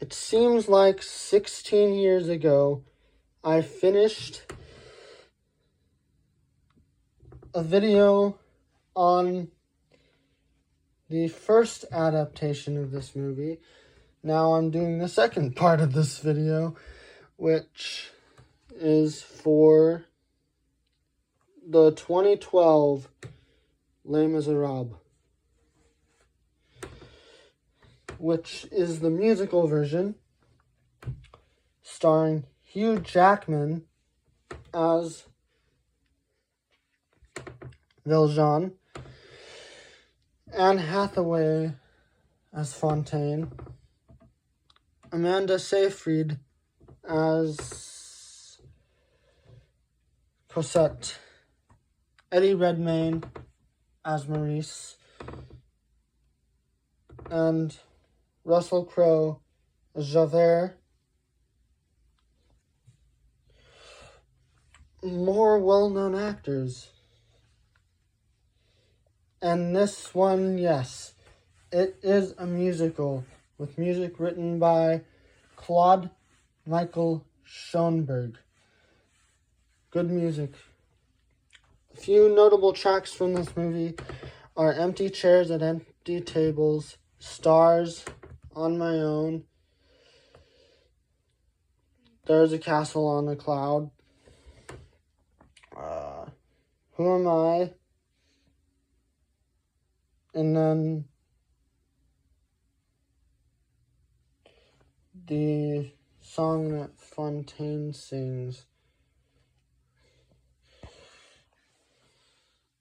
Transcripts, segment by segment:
It seems like 16 years ago, I finished a video on the first adaptation of this movie. Now I'm doing the second part of this video, which is for the 2012 Les Miserables, which is the musical version starring Hugh Jackman as Valjean, Anne Hathaway as Fontaine, Amanda Seyfried as Cosette, Eddie Redmayne as Maurice, and Russell Crowe as Javert. More well-known actors. And this one, yes, it is a musical with music written by Claude Michael Schoenberg. Good music. A few notable tracks from this movie are Empty Chairs at Empty Tables, Stars, On My Own, There's a Castle on a Cloud, Who Am I? And then the song that Fontaine sings.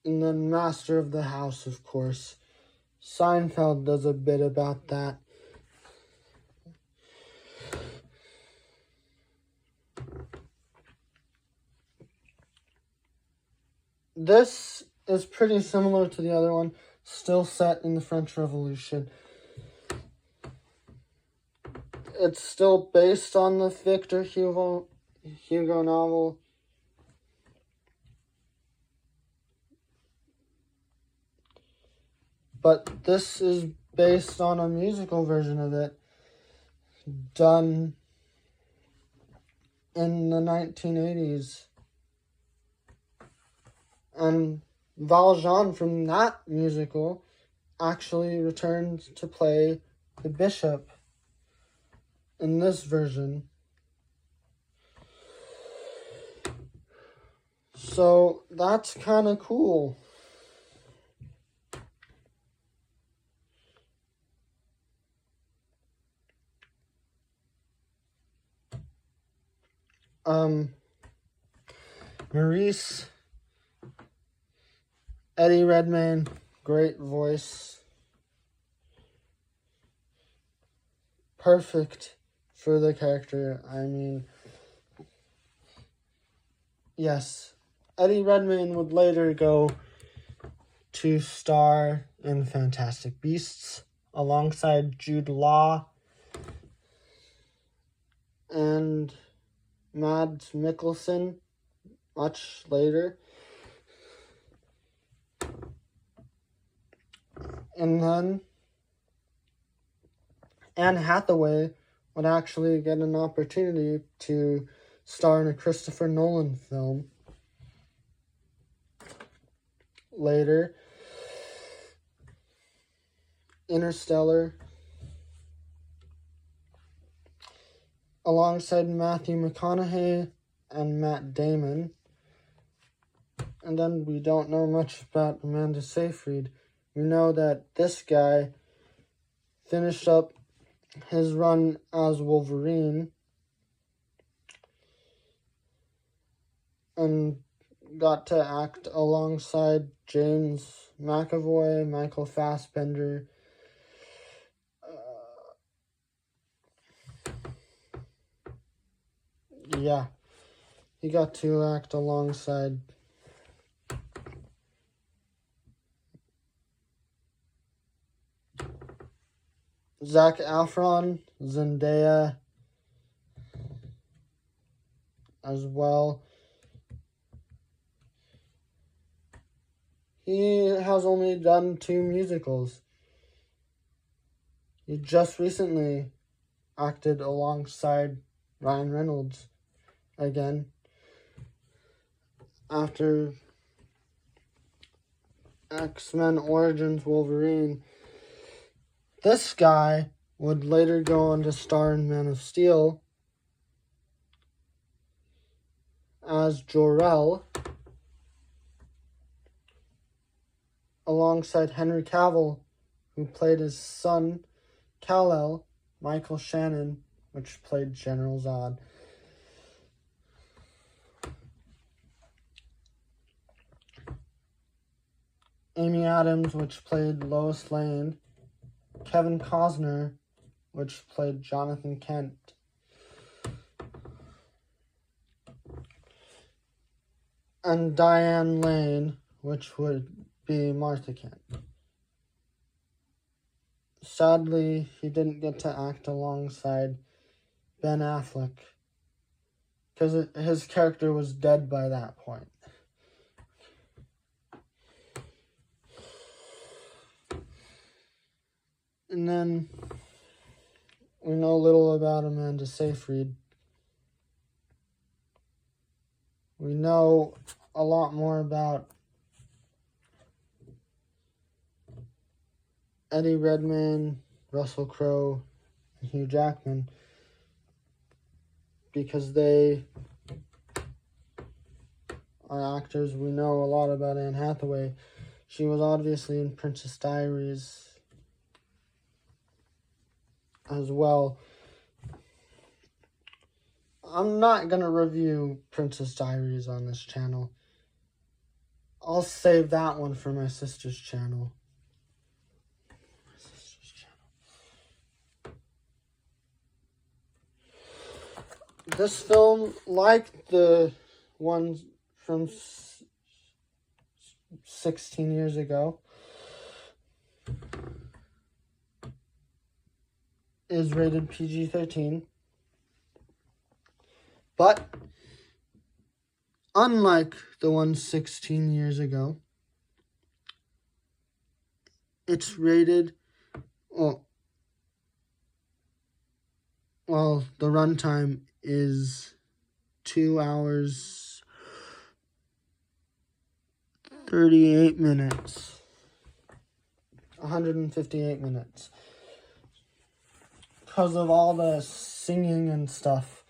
And then Master of the House, of course. Seinfeld does a bit about that. This is pretty similar to the other one, still set in the French Revolution. It's still based on the Victor Hugo novel. But this is based on a musical version of it, done in the 1980s. And Valjean from that musical actually returned to play the bishop in this version. So that's kind of cool. Maurice, Eddie Redmayne, great voice. Perfect for the character. I mean, yes, Eddie Redmayne would later go to star in Fantastic Beasts alongside Jude Law and Mads Mikkelsen much later. And then Anne Hathaway would actually get an opportunity to star in a Christopher Nolan film later. Interstellar, alongside Matthew McConaughey and Matt Damon. And then we don't know much about Amanda Seyfried. We know that this guy finished up his run as Wolverine and got to act alongside James McAvoy, Michael Fassbender, he got to act alongside Zac Efron, Zendaya as well. He has only done 2 musicals. He just recently acted alongside Ryan Reynolds again after X-Men Origins Wolverine. This guy would later go on to star in Man of Steel as Jor-El alongside Henry Cavill, who played his son Kal-El, Michael Shannon, which played General Zod. Amy Adams, which played Lois Lane. Kevin Costner, which played Jonathan Kent. And Diane Lane, which would be Martha Kent. Sadly, he didn't get to act alongside Ben Affleck because his character was dead by that point. And then we know a little about Amanda Seyfried. We know a lot more about Eddie Redmayne, Russell Crowe, and Hugh Jackman because they are actors. We know a lot about Anne Hathaway. She was obviously in Princess Diaries as well. I'm not going to review Princess Diaries on this channel. I'll save that one for my sister's channel. This film, like the ones from 16 years ago, is rated PG-13. But unlike the one 16 years ago, it's rated, well, the runtime is 2 hours, 38 minutes, 158 minutes, because of all the singing and stuff.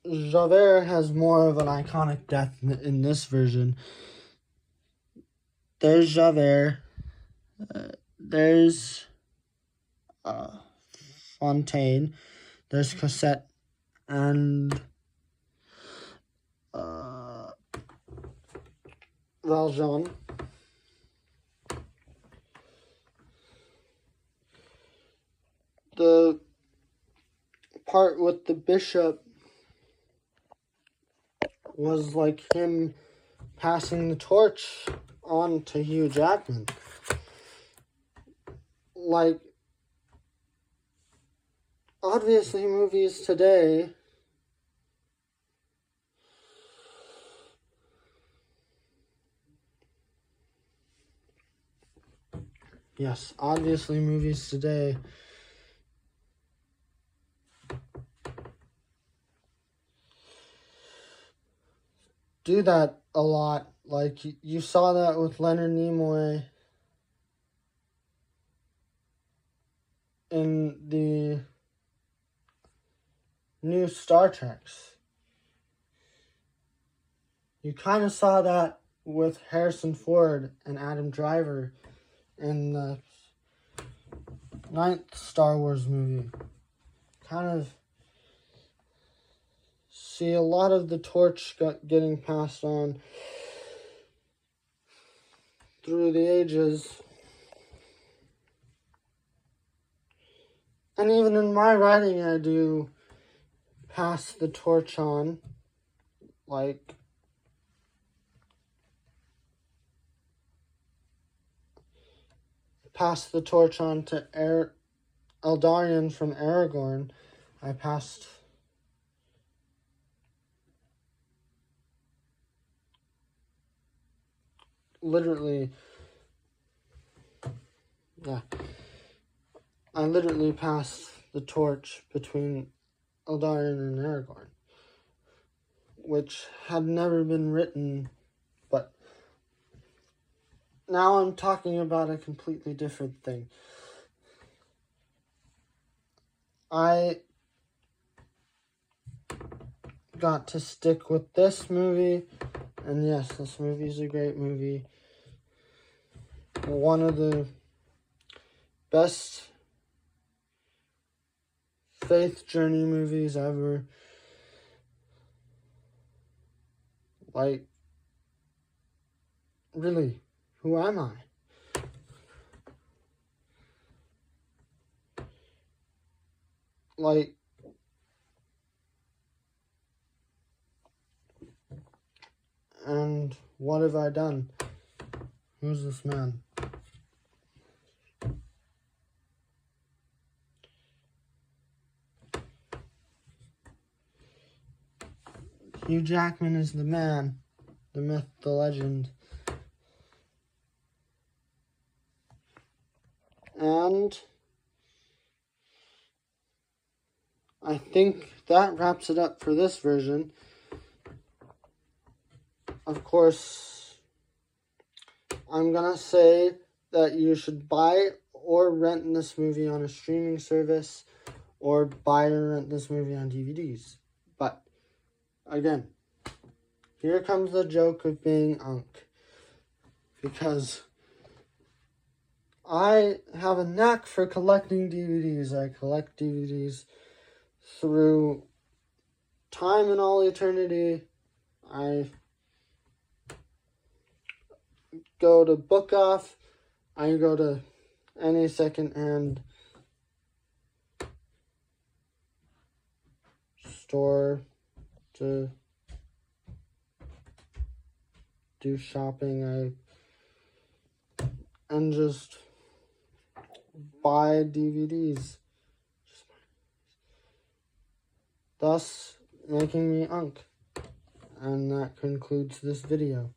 Javert has more of an iconic death in this version. There's Javert. There's Fontaine. There's Cosette and Valjean. The part with the bishop was like him passing the torch on to Hugh Jackman. Like, obviously movies today do that a lot. Like, you saw that with Leonard Nimoy in the new Star Treks. You kind of saw that with Harrison Ford and Adam Driver in the 9th Star Wars movie. Kind of see a lot of the torch getting passed on through the ages. And even in my writing, I do pass the torch on. Like, pass the torch on to Eldarion from Aragorn. I passed literally, yeah, I literally passed the torch between Eldarion and Aragorn, which had never been written, but now I'm talking about a completely different thing. I got to stick with this movie, and yes, this movie is a great movie. One of the best faith journey movies ever. Like, really, who am I? Like, and what have I done? Who's this man? Hugh Jackman is the man, the myth, the legend. And I think that wraps it up for this version. Of course, I'm gonna say that you should buy or rent this movie on a streaming service, or buy or rent this movie on DVDs. But again, here comes the joke of being Unc, because I have a knack for collecting DVDs. I collect DVDs through time and all eternity. I go to Book Off. I go to any secondhand store to do shopping. And just buy DVDs, thus making me Unc. And that concludes this video.